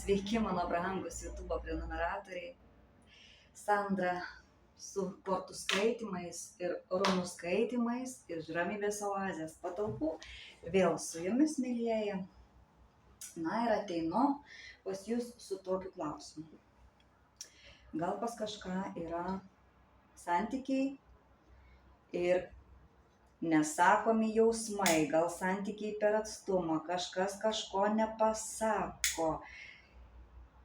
Sveiki, mano brangus YouTube prenumeratoriai. Sandra su kortų skaitymais ir runų skaitymais iš Ramybės oazės patalpų. Vėl su jumis, mylieji. Na ir ateinu pas jūs su tokiu klausimu. Gal pas kažką yra santykiai ir nesakomi jausmai, gal santykiai per atstumą, kažkas kažko nepasako.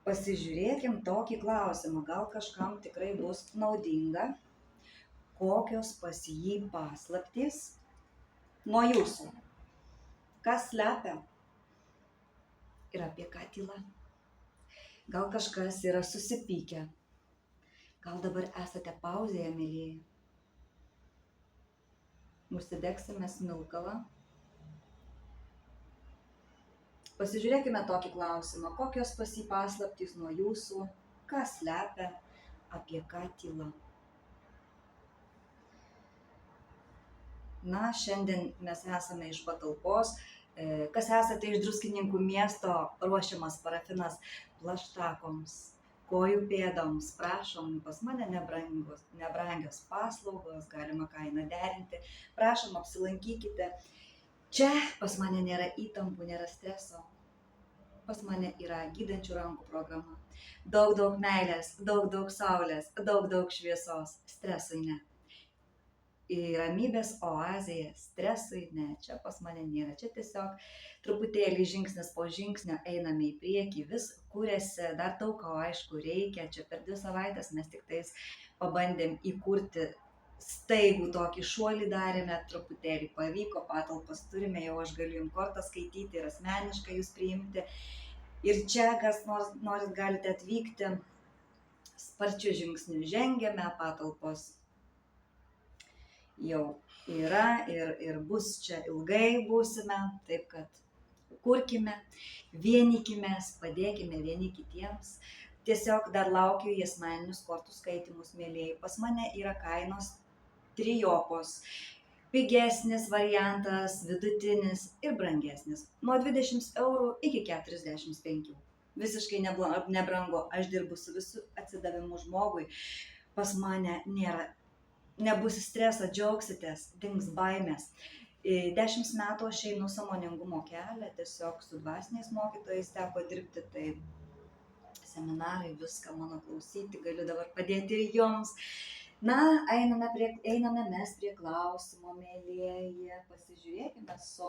Pasižiūrėkim tokį klausimą, gal kažkam tikrai bus naudinga, kokios pas jį paslaptys nuo jūsų, kas slepia ir apie ką tyla. Gal kažkas yra susipykę, gal dabar esate pauzėje, mylėjai. Užsidegsime smilkalą. Pasižiūrėkime tokį klausimą, kokios pas jį paslaptys nuo jūsų, ką slepia, apie ką tyla. Na, šiandien mes esame iš patalpos, kas esate iš Druskininkų miesto, ruošiamas parafinas plaštakoms, kojų pėdoms, prašom, pas mane nebrangios paslaugos, galima kainą derinti, prašom, apsilankykite. Čia pas mane nėra įtampų, nėra streso, pas mane yra gydančių rankų programa. Daug meilės, daug saulės, daug šviesos, stresui ne. Į Ramybės oazėje stresui ne, čia pas mane nėra, čia tiesiog truputėlį žingsnis po žingsnio einame į priekį, vis kūrėsi, dar daug ko aišku reikia, čia per 2 savaitės mes tik tais pabandėm įkurti staigų tokį šuolį darėme, truputėlį pavyko, patalpas turime, jau aš galiu jums kortą skaityti ir asmeniškai jūs priimti. Ir čia, kas norit, galite atvykti, sparčiu žingsniu žengiame, patalpos jau yra ir bus čia ilgai būsime, taip kad kurkime, vienykimės, padėkime vieni kitiems. Tiesiog dar laukiu į asmeninius kortų skaitymus, mėlėjai. Pas mane yra kainos trijopos, pigesnis variantas, vidutinis ir brangesnis. Nuo 20 eurų iki 45. Visiškai nebrangu, aš dirbu su visu atsidavimu žmogui. Pas mane nebus streso, džiaugsitės, dings baimės. 10 metų aš einu sąmoningumo kelią, tiesiog su dvasiniais mokytojais teko dirbti, tai seminarai, viską mano klausyti, galiu dabar padėti ir jums. Na, einame mes prie klausimo, mėlieji, pasižiūrėkime su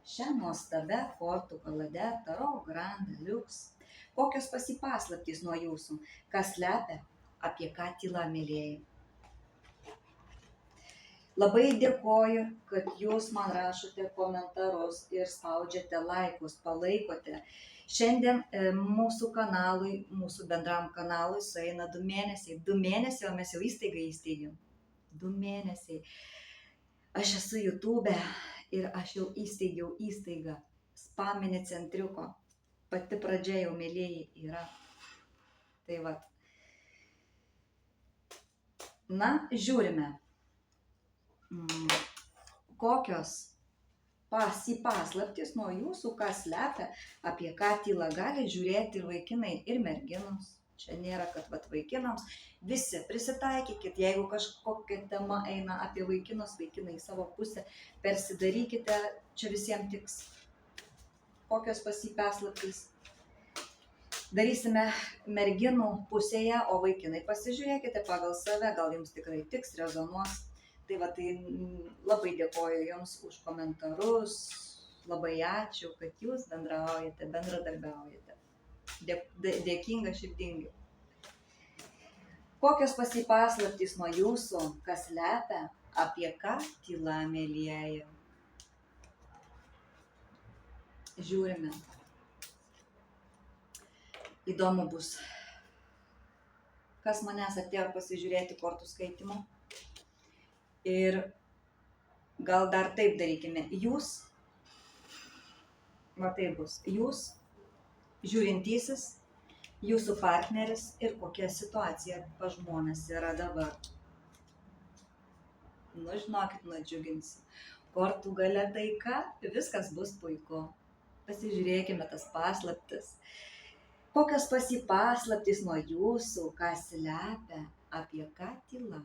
šią nuostabę kortų kalade Tarot Grand Deluxe. Kokios pas jį paslaptys nuo jūsų, kas slepia, apie ką tyla, mėlieji. Labai dėkoju, kad jūs man rašote komentarus ir spaudžiate laikus, palaikote. Šiandien mūsų kanalui, mūsų bendram kanalui sueina 2 mėnesiai. 2 mėnesiai, o mes jau įstaigą įsteigėm. 2 mėnesiai. Aš esu YouTube ir aš jau įsteigiau įstaigą. Spaminį centriuko. Pati pradžia jau, mėlėjai, yra. Tai vat. Na, žiūrime. Kokios pas jį paslaptys nuo jūsų, kas slepia, apie ką tyla, gali žiūrėti ir vaikinai, ir merginos. Čia nėra, kad vaikinams. Visi prisitaikykit, jeigu kažkokia tema eina apie vaikinus, vaikinai į savo pusę, persidarykite, čia visiems tiks. Kokios pas jį paslaptys. Darysime merginų pusėje, o vaikinai pasižiūrėkite pagal save, gal jums tikrai tiks, rezonuos. Tai va, tai labai dėkoju jums už komentarus, labai ačiū, kad jūs bendraujate, bendradarbiaujate. Dėkinga, širdingai. Kokios pas jį paslaptys nuo jūsų, kas slepia, apie ką tyla, mėlieji. Žiūrime. Įdomu bus, kas manęs atėjo pasižiūrėti kortų skaitimo. Ir gal dar taip darykime, jūs, va tai bus, jūs, žiūrintysis, jūsų partneris ir kokia situacija pas žmonės yra dabar. Nu, žinokit, nudžiuginsiu. Kortų gale taika, viskas bus puiku. Pasižiūrėkime tas paslaptis. Kokios pas jį paslaptys nuo jūsų, ką slepia, apie ką tyla.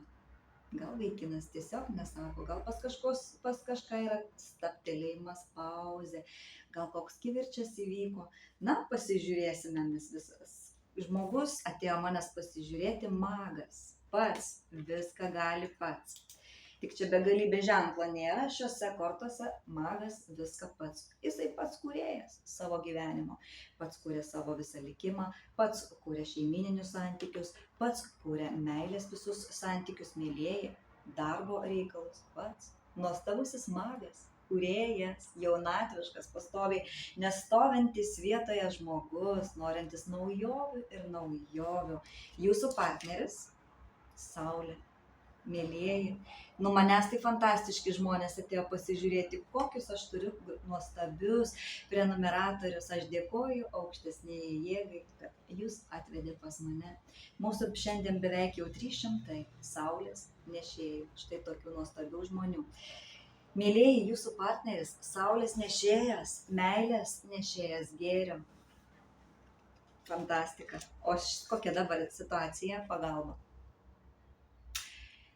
Gal vaikinas tiesiog nesako, gal pas kažką yra stabtelėjimas, pauzė, gal koks kivirčas įvyko. Na, pasižiūrėsime mes visas. Žmogus atėjo manęs pasižiūrėti, magas, pats, viską gali pats. Tik čia begalybė ženklo nėra, šiuose kortose magas viską pats. Jisai pats kūrėjas savo gyvenimo, pats kūrė savo visą likimą, pats kūrė šeimininius santykius, pats kūrė meilės visus santykius, mylėjai, darbo reikalus, pats. Nuostabusis magas, kūrėjas, jaunatviškas, pastoviai nestovintis vietoje žmogus, norintis naujovių ir naujovių. Jūsų partneris - Saulė. Mėlieji, nu manęs tai fantastiški žmonės atėjo pasižiūrėti, kokius aš turiu nuostabius prenumeratorius. Aš dėkoju aukštesnėjai jėgai, kad jūs atvedė pas mane. Mūsų šiandien beveik jau 300 Saulės nešėjų, štai tokių nuostabių žmonių. Mėlieji, jūsų partneris - Saulės nešėjas, meilės nešėjas, gėrio. Fantastika. O kokia dabar situacija, pagalba?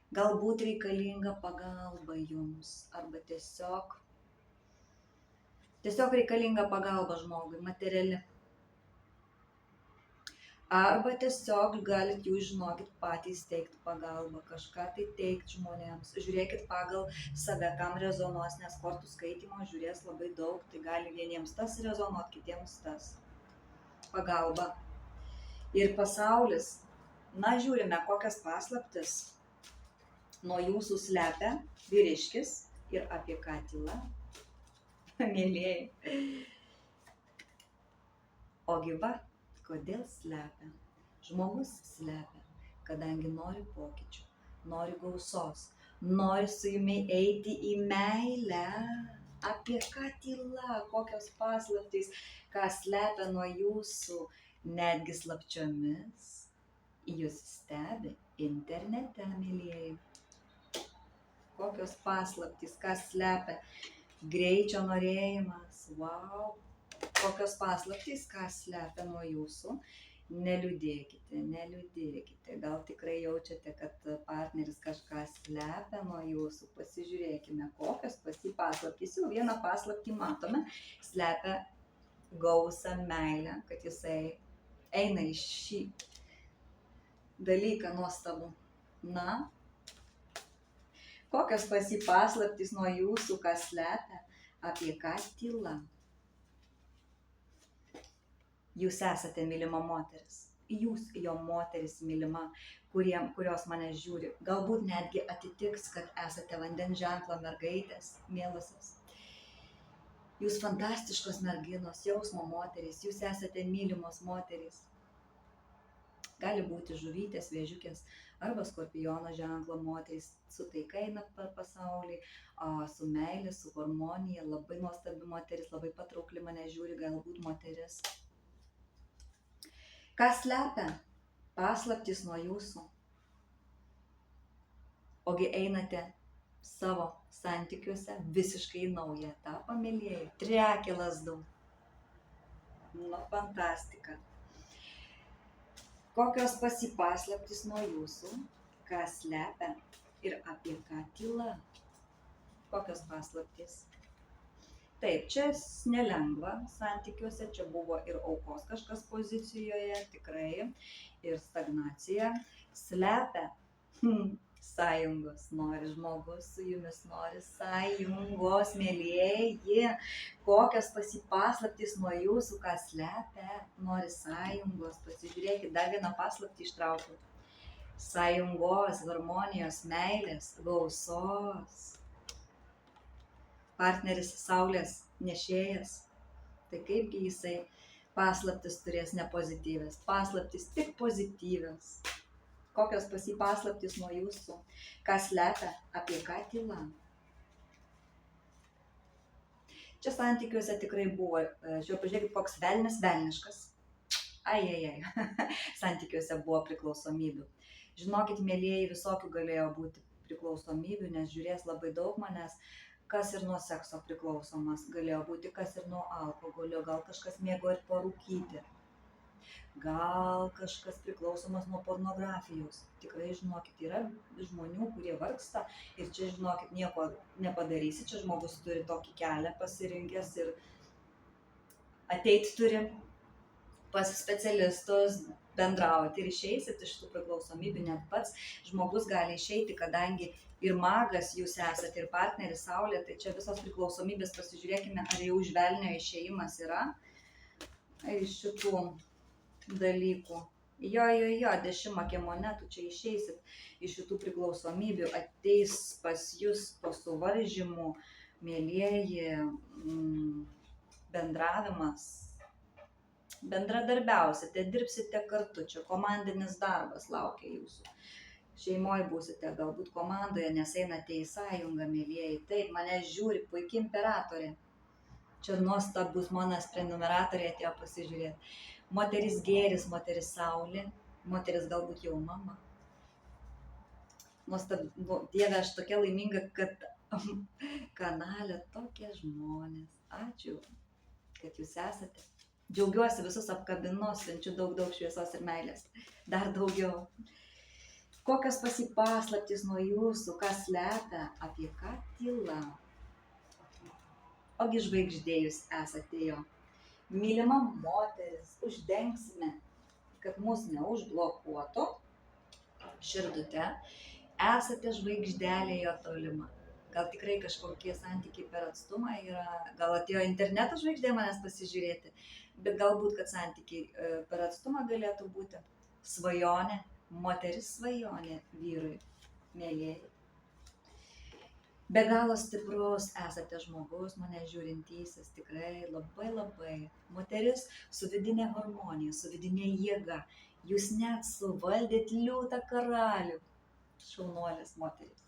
Galbūt reikalinga pagalba jums, arba tiesiog reikalinga pagalba žmogui, materiali. Arba tiesiog galit jūs, žinokit, patys teikti pagalbą, kažką tai teikti žmonėms. Žiūrėkit pagal save, kam rezonuos, nes kortų skaitymo žiūrės labai daug, tai gali vieniems tas rezonuot, kitiems tas. Pagalba. Ir pasaulis, na žiūrime, kokias paslaptis nuo jūsų slepia vyriškis ir apie ką tyla, mėlėjai. Ogi va, kodėl slepia? Žmogus slepia, kadangi nori pokyčių, nori gausos, nori su jumi eiti į meilę. Apie ką tyla, kokios paslaptys, ką slepia nuo jūsų, netgi slapčiomis. Jūs stebi internete, mėlėjai. Kokios paslaptys, kas slepia, greičio norėjimas, wow, kokios paslaptys, kas slepia nuo jūsų, neliūdėkite, gal tikrai jaučiate, kad partneris kažką slepia nuo jūsų, pasižiūrėkime, kokios pas jį paslaptys, jau vieną paslaptį matome, slepia gausą meilę, kad jisai eina į šį dalyką nuostabų. Na, kokios pas jį paslaptys nuo jūsų, kas slepia, apie ką tyla. Jūs esate mylima moteris, jūs jo moteris mylima, kurios mane žiūri. Galbūt netgi atitiks, kad esate vandens ženklo mergaitės, mielosios. Jūs fantastiškos merginos, jausmo moterys, jūs esate mylimos moterys. Gali būti žuvytės, vėžiukės arba skorpiono ženklo moterys, su taika eina per pasaulį, su meilė, su harmonija, labai nuostabi moteris, labai patraukli mane žiūri, galbūt moteris. Kas slepia paslaptys nuo jūsų? Ogi einate savo santykiuose visiškai naują etapą, mėlieji, triakė lazdų. Nu, fantastika. Kokios pas jį paslaptys nuo jūsų, ką slepia ir apie ką tyla. Kokios paslaptys? Taip, čia nelengva santykiuose, čia buvo ir aukos kažkas pozicijoje, tikrai, ir stagnacija. Slepia sąjungos, nori žmogus su jumis, nori sąjungos, mėlieji. Kokios pas jį paslaptys nuo jūsų, ką slepia, nori sąjungos. Pasižiūrėkit, dar vieną paslaptį ištraukiau. Sąjungos, harmonijos, meilės, gausos. Partneris Saulės nešėjas. Tai kaipgi jisai paslaptis turės nepozityvės, paslaptis tik pozityvios. Kokios pas jį paslaptys nuo jūsų, ką slepia, apie ką tyla. Čia santykiuose tikrai buvo, pažiūrėkit, koks velniškas. Santykiuose buvo priklausomybių. Žinokit, mėlieji, visokių galėjo būti priklausomybių, nes žiūrės labai daug manęs, kas ir nuo sekso priklausomas galėjo būti, kas ir nuo alkoholio, gal kažkas mėgo ir parūkyti. Gal kažkas priklausomas nuo pornografijos. Tikrai žinokit, yra žmonių, kurie vargsta ir čia žinokit, nieko nepadarysi, čia žmogus turi tokį kelią pasirinkęs ir ateit turi pas specialistus, bendrauti ir išeisit iš tų priklausomybių. Net pats žmogus gali išeiti, kadangi ir magas jūs esate, ir partneris Saulė, tai čia visos priklausomybės, pasižiūrėkime, ar jau iš velnio išėjimas yra iš šitų dalykų. Jo, 10 monetų, čia išeisit iš šitų priklausomybių, ateis pas jūs po suvaržymų, mėlieji, bendravimas, bendradarbiausite, dirbsite kartu, čia komandinis darbas laukia jūsų. Šeimoje būsite galbūt komandoje, nes einate į sąjungą, mėlieji. Taip, mane žiūri puikiai imperatorė. Čia nuostabus monas prenumeratorė atėjo pasižiūrėti. Moteris gėris, moteris Saulė, moteris galbūt jau mama. Nuostabu, Dieve, aš tokia laiminga, kad kanale tokie žmonės. Ačiū, kad jūs esate. Džiaugiuosi, visus apkabinu, siunčiu daug šviesos ir meilės. Dar daugiau. Kokios paslaptys nuo jūsų, kas slepia, apie ką tyla. Ogi žvaigždėjus esate jo. Mylima moteris, uždengsime, kad mus neužblokuotų širdute. Esate žvaigždelė jo tolima. Gal tikrai kažkokie santykiai per atstumą yra, gal atėjo interneto žvaigždė manęs pasižiūrėti, bet galbūt, kad santykiai per atstumą galėtų būti. Svajonė, moteris svajonė vyrui, mėlėjai. Be galo stiprus esate žmogus, mane žiūrintysis, tikrai labai. Moteris su vidinė harmonija, su vidinė jėga. Jūs net suvaldėt liūtą karalių. Šaunuolis moteris.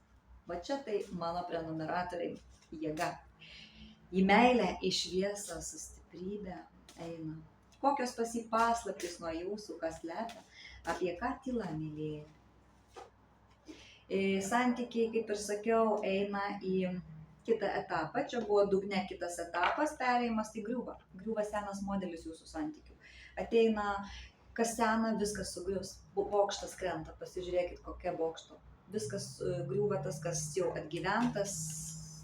Va čia tai mano prenumeratoriai jėga. Į meilę, į šviesą, su stiprybę eina. Kokios paslaptys nuo jūsų, kas slepia, apie ką tyla, mylėjai. Santykiai, kaip ir sakiau, eina į kitą etapą. Čia buvo dugne kitas etapas, perėjimas į griūvą. Griūva senas modelis jūsų santykių. Ateina, kas sena, viskas sugrius. Bokštas krenta, pasižiūrėkit, kokia bokšto. Viskas griūva, tas, kas jau atgyventas,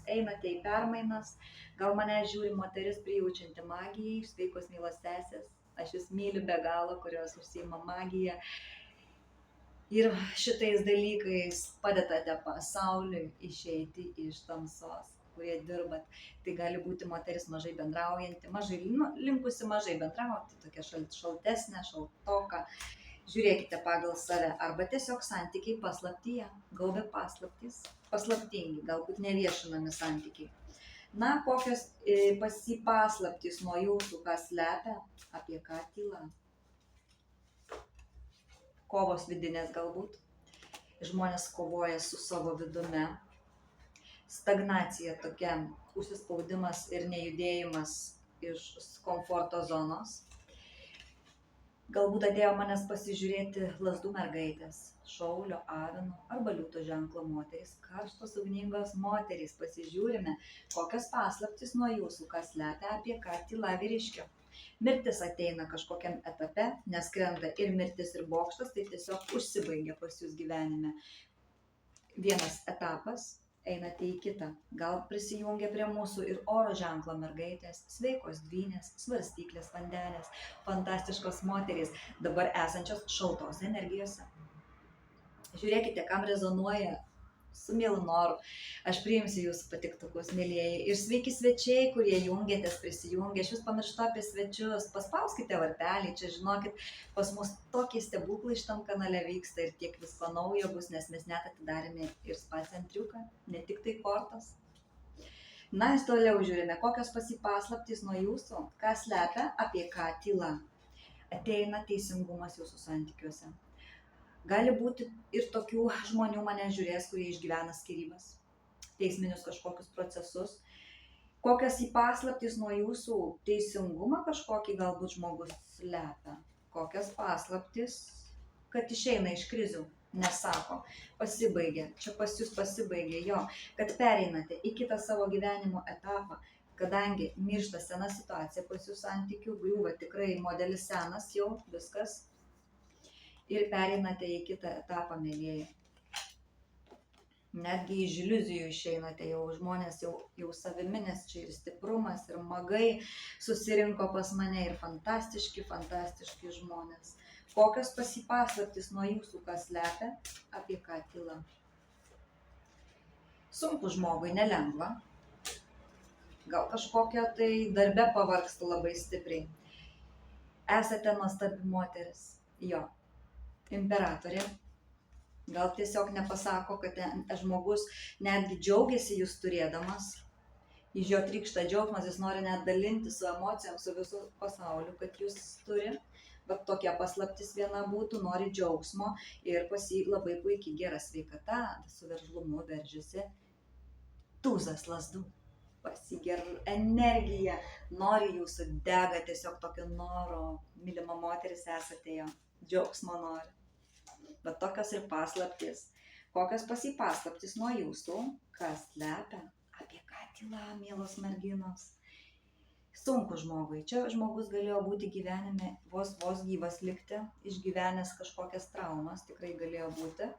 einate į permainas. Gal mane žiūri moteris prijaučianti magijai, sveikos mylos sesės. Aš jūs myliu be galo, kurios užsiima magiją. Ir šitais dalykais padedate pasauliui išeiti iš tamsos, kurie dirbat. Tai gali būti moteris mažai bendraujanti, linkusi mažai bendrauti, tokia šaltesnė, šaltoka. Žiūrėkite pagal save, arba tiesiog santykiai paslaptyje, gaubia paslaptys, paslaptingi, galbūt neviešinami santykiai. Na, kokios paslaptys nuo jūsų, kas slepia, apie ką tyla. Kovos vidinės galbūt. Žmonės kovoja su savo vidumi. Stagnacija tokia, užsispaudimas ir nejudėjimas iš komforto zonos. Galbūt atėjo manęs pasižiūrėti lazdų mergaitės, šaulio, avino arba liūto ženklo moterys, karštos ugningos moterys. Pasižiūrime, kokios paslaptys nuo jūsų, kas slepia, apie ką tyla vyriškio. Mirtis ateina kažkokiam etape, nes krenta ir mirtis, ir bokštas, tai tiesiog užsibaigia pas jūs gyvenime. Vienas etapas, einate į kitą. Gal prisijungia prie mūsų ir oro ženklo mergaitės, sveikos dvynės, svarstyklės, vandenės, fantastiškos moterys, dabar esančios šaltos energijose. Žiūrėkite, kam rezonuoja, su mielu noru. Aš priimsiu jūsų patiktukus, mėlieji. Ir sveiki svečiai, kurie jungiatės, prisijungia. Aš jūs pamirštu apie svečius. Paspauskite varpelį, čia žinokit, pas mus tokie stebuklai šitam kanale vyksta ir tiek visko naujo bus, nes mes net atidarėme ir spa centriuką, ne tik tai kortos. Na, toliau žiūrime, kokios paslaptys nuo jūsų, ką slepia, apie ką tyla. Ateina teisingumas jūsų santykiuose. Gali būti ir tokių žmonių mane žiūrės, kurie išgyvena skyrybas, teisminius kažkokius procesus. Kokios paslaptys nuo jūsų, teisingumą kažkokį galbūt žmogus slepia. Kokios paslaptys, kad išeina iš krizių, nesako, pasibaigė, čia pas jūs pasibaigė jo, kad pereinate į kitą savo gyvenimo etapą, kadangi miršta sena situacija pas jų santykių, griūva tikrai modelis senas jau, viskas, ir pereinate į kitą etapą, mėlyjeji. Netgi iš iliuzijų išeinate jau, žmonės jau savimi, nes čia ir stiprumas, ir magai susirinko pas mane, ir fantastiški žmonės. Kokios paslaptys nuo jūsų, kas slepia, apie ką tyla. Sunku žmogui, nelengva. Gal kažkokia tai darbe pavargsta labai stipriai. Esate nuostabi moteris, jo, imperatorė. Gal tiesiog nepasako, kad žmogus netgi džiaugiasi jūs turėdamas. Iš jo trykšta džiaugsmas, jis nori net dalinti su emocijom, su visų pasauliu, kad jūs turi. Bet tokia paslaptis viena būtų, nori džiaugsmo ir pas jį labai puikiai gera sveikata, su veržlumu veržiasi tūzas lazdų. Pasiger energija, nori jūsų, dega tiesiog tokio noro, mylima moteris esate jo, džiaugsmo nori. Bet tokios ir paslaptis. Kokios paslaptys nuo jūsų, kas slepia, apie ką tyla, mielos merginos. Sunku žmogui. Čia žmogus galėjo būti gyvenime, vos gyvas likti, išgyvenęs kažkokias traumas, tikrai galėjo būti.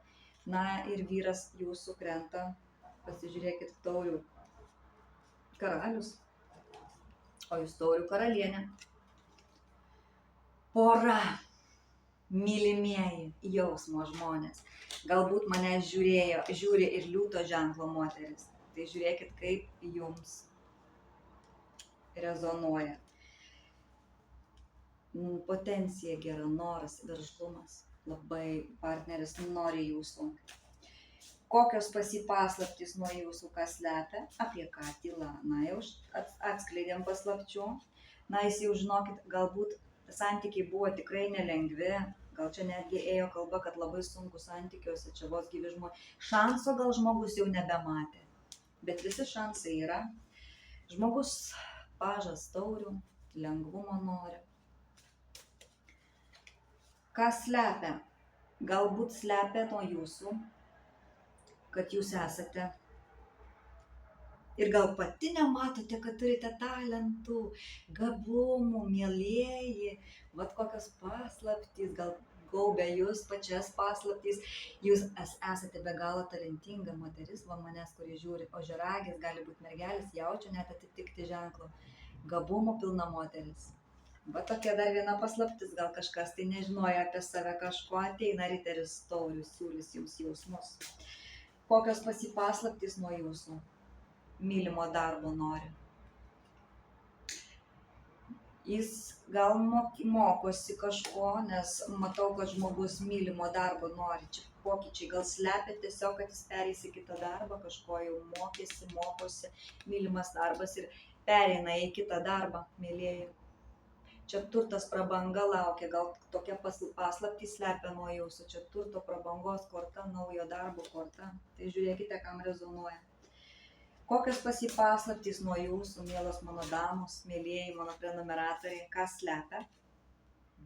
Na ir vyras jūsų krenta, pasižiūrėkit, taurių karalius, o jūs taurių karalienė. Pora. Mylimieji, jausmo žmonės. Galbūt mane žiūri ir liūto ženklo moteris. Tai žiūrėkit, kaip jums rezonuoja. Potencija gera, noras, veržlumas. Labai partneris nori jūsų. Kokios paslaptys nuo jūsų, kas slepia, apie ką tyla. Na, jau atskleidėm paslapčių. Na, jūs jau žinokit, galbūt santykiai buvo tikrai nelengvi. Gal čia netgi ėjo kalba, kad labai sunku santykiuose, čia vos gyvi žmonės. Šanso gal žmogus jau nebematė, bet visi šansai yra. Žmogus pažas taurių, lengvumo nori. Ką slepia? Galbūt slepia nuo jūsų, kad jūs esate. Ir gal pati nematote, kad turite talentų, gabumų, mielieji, vat kokios paslaptys, gal gaubia jūs pačias paslaptys. Jūs esate be galo talentinga moteris, va manęs, kuri žiūri, ožiaragis, gali būti mergelis, jaučia net atitikti ženklų. Gabumų pilna moteris. Va tokia dar viena paslaptis, gal kažkas tai nežinoja apie save, kažko ateina riteris taurių, siūlys jums jausmus. Kokios paslaptys nuo jūsų? Mylimo darbo nori. Jis gal mokosi kažko, nes matau, kad žmogus mylimo darbo nori. Čia pokyčiai gal slepia tiesiog, kad jis pereis į kitą darbą, kažko jau mokosi, mylimas darbas ir pereina į kitą darbą, mėlėjai. Čia turtas prabanga laukia, gal tokia paslaptys slepia nuo jūsų. Čia turto prabangos korta, naujo darbo korta. Tai žiūrėkite, kam rezonuoja. Kokios paslaptys nuo jūsų, mielos mano damos, mėlieji, mano prenumeratoriai, kas slepia?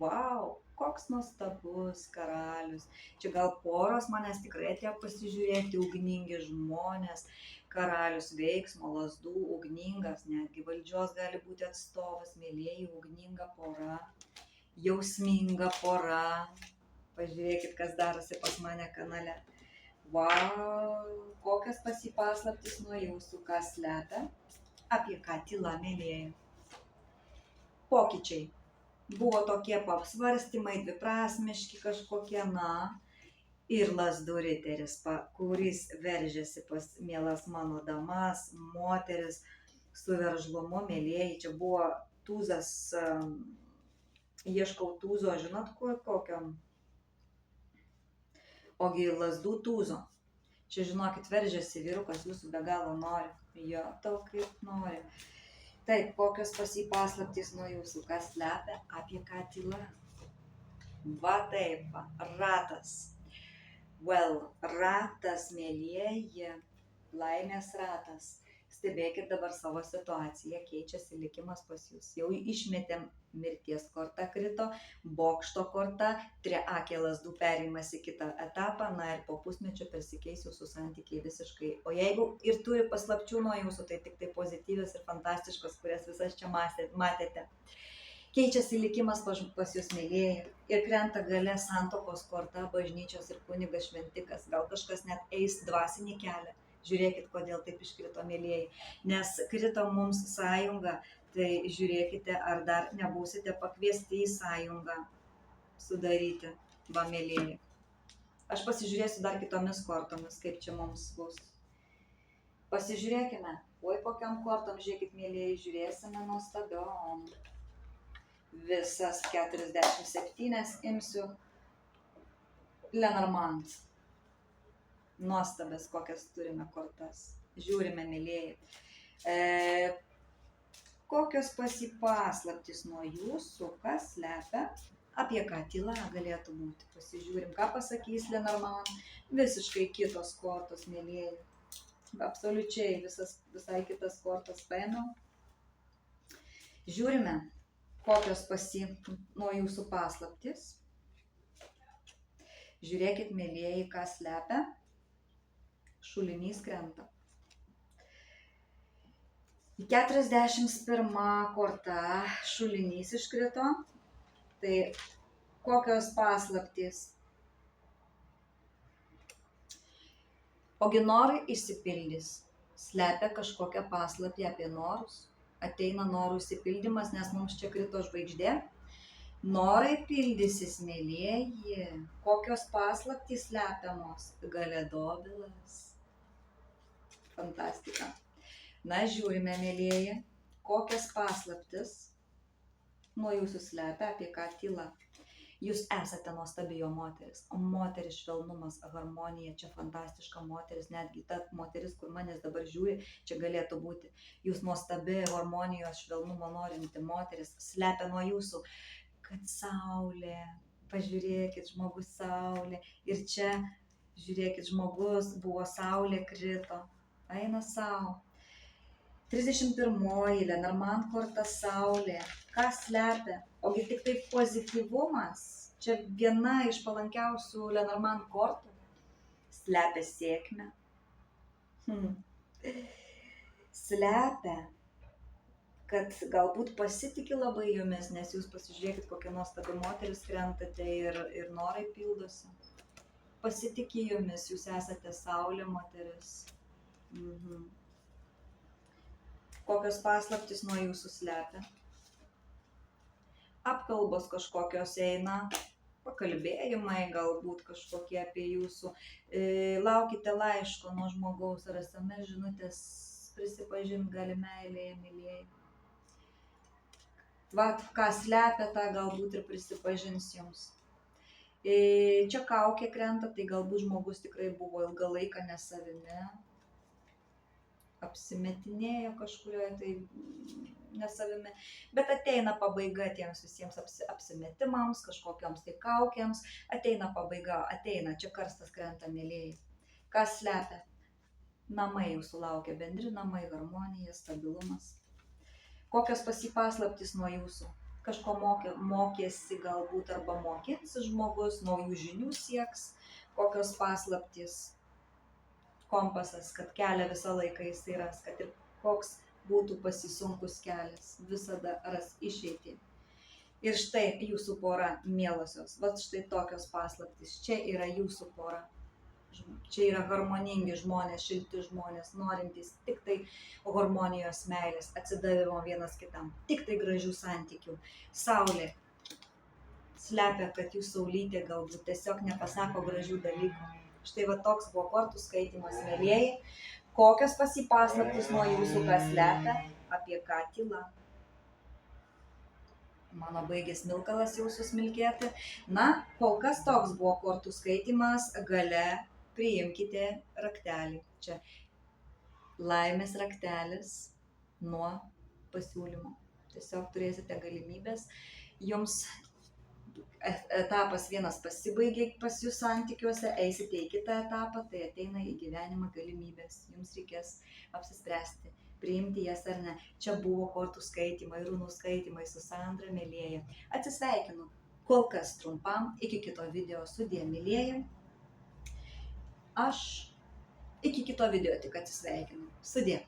Vau, koks nuostabus karalius. Čia gal poros manęs tikrai atėjo pasižiūrėti, ugningi žmonės, karalius veiksmo, lazdų, ugningas, netgi valdžios gali būti atstovas, mėlieji, ugninga pora, jausminga pora. Pažiūrėkit, kas darosi pas mane kanale. Vau, kokios paslaptys nuo jūsų, kas slepia, apie ką tyla, mėlėjai. Pokyčiai. Buvo tokie pasvarstymai, dviprasmiški kažkokie, na, ir lazdų riteris, kuris veržėsi pas mielas mano damas, moteris su veržlumu, mėlėjai. Čia buvo tūzas, ieškau tūzo, žinot kokio? Ogi lazdų tūzo. Čia, žinokit, veržėsi vyrukas, jūsų be galo nori. Jo, tau kaip nori. Taip, kokios paslaptys nuo jūsų, kas slepia, apie ką tyla. Va taip, ratas. Ratas, mėlieji, laimės ratas. Stebėkit dabar savo situaciją, keičiasi likimas pas jūs. Jau išmetėm mirties kortą krito, bokšto korta, triakė lazdų perėjimas į kitą etapą, na ir po pusmečio persikeis jūsų santykiai visiškai. O jeigu ir turi paslapčių nuo jūsų, tai tik tai pozityvios ir fantastiškos, kurias visas čia matėte. Keičiasi likimas pas jūs, mėlėjai, ir krenta gale santuokos korta, bažnyčios ir kunigas šventikas. Gal kažkas net eis dvasinį kelią. Žiūrėkit, kodėl taip iškrito, mėlėjai. Nes krito mums sąjunga, tai žiūrėkite, ar dar nebūsite pakviesti į sąjungą sudaryti, va, mėlėjai. Aš pasižiūrėsiu dar kitomis kortomis, kaip čia mums bus. Pasižiūrėkime. Oi, kokiam kortom, žiūrėkit, mėlėjai, žiūrėsime nuostabiom. Visas 47 imsiu Lenormand. Nuostabės, kokias turime kortas. Žiūrime, mėlėjai. Kokios paslaptys nuo jūsų, kas slepia, apie ką tyla galėtų būti. Pasižiūrim, ką pasakys Lenormand. Visiškai kitos kortos, mėlėjai. Absoliučiai visai kitas kortas paėmiau. Žiūrime, kokios nuo jūsų paslaptys. Žiūrėkit, mėlėjai, ką slepia. Šulinys krenta. 41 korta šulinys iškrito. Tai kokios paslaptys? Ogi norai išsipildys. Slepia kažkokią paslaptį apie norus. Ateina norų išsipildymas, nes mums čia krito žvaigždė. Norai pildysis, mėlėjai. Kokios paslaptys slepiamos? Gale dobilas. Fantastika. Na, žiūrime, mėlėjai, kokias paslaptis nuo jūsų slepia, apie ką tyla. Jūs esate nuostabi jo moteris. Moteris, švelnumas, harmonija, čia fantastiška moteris, netgi ta moteris, kur manęs dabar žiūri, čia galėtų būti. Jūs nuostabi harmonijos, švelnumo norinti moteris, slepia nuo jūsų, kad saulė, pažiūrėkit, žmogus saulė. Ir čia, žiūrėkit, žmogus buvo saulė, krito. Eina savo. 31 Lenormand korta saulė. Ką slepia? Ogi tik tai pozityvumas. Čia viena iš palankiausių Lenormand kortų. Slepia sėkmę. Slepia, kad galbūt pasitiki labai jumis, nes jūs pasižiūrėkit, kokia nuostabi moteris krentate ir norai pildosi. Pasitiki jumis, jūs esate saulė moteris. Kokios paslaptys nuo jūsų slepia? Apkalbos kažkokios eina, pakalbėjimai galbūt kažkokie apie jūsų. Laukite laiško nuo žmogaus ar SMS žinutės, prisipažint gali meilėje, mylėjai. Vat, ką slepia, tą galbūt ir prisipažins jums. Čia kaukė krenta, tai galbūt žmogus tikrai buvo ilgą laiką ne savimi. Apsimetinėjo kažkurioje tai nesavimi, bet ateina pabaiga tiems visiems apsimetimams, kažkokioms tai kaukėms, ateina pabaiga, ateina, čia karstas krenta, mėlėjai. Kas slepia? Namai jūsų laukia, bendri namai, harmonija, stabilumas. Kokios paslaptys nuo jūsų? Kažko mokėsi galbūt arba mokėsi žmogus, naujų žinių sieks, kokios paslaptys? Kompasas, kad kelią visą laiką jis ras, kad ir koks būtų pasisunkus kelias, visada ras išeitį. Ir štai jūsų pora, mielosios, vat štai tokios paslaptys, čia yra jūsų pora. Čia yra harmoningi žmonės, šilti žmonės, norintys tik tai harmonijos, meilės, atsidavimo vienas kitam, tik tai gražių santykių. Saulė slepia, kad jūs saulytė galbūt tiesiog nepasako gražių dalykų. Štai va toks buvo kortų skaitymas, mėlėjai. Kokios paslaptys nuo jūsų, kas slepia, apie ką tyla. Mano baigė smilkalas jau susmilkėti. Na, kol kas toks buvo kortų skaitymas, gale priimkite raktelį. Čia laimės raktelis nuo pasiūlymo. Tiesiog turėsite galimybės. Jums etapas vienas pasibaigė pas jūs santykiuose, eisite į kitą etapą, tai ateina į gyvenimą galimybės. Jums reikės apsispręsti, priimti jas ar ne. Čia buvo kortų skaitymai, runų skaitymai su Sandra, mielieji. Atsisveikinu kol kas trumpam, iki kito video, sudie, mielieji. Aš iki kito video tik atsisveikinu. Sudie.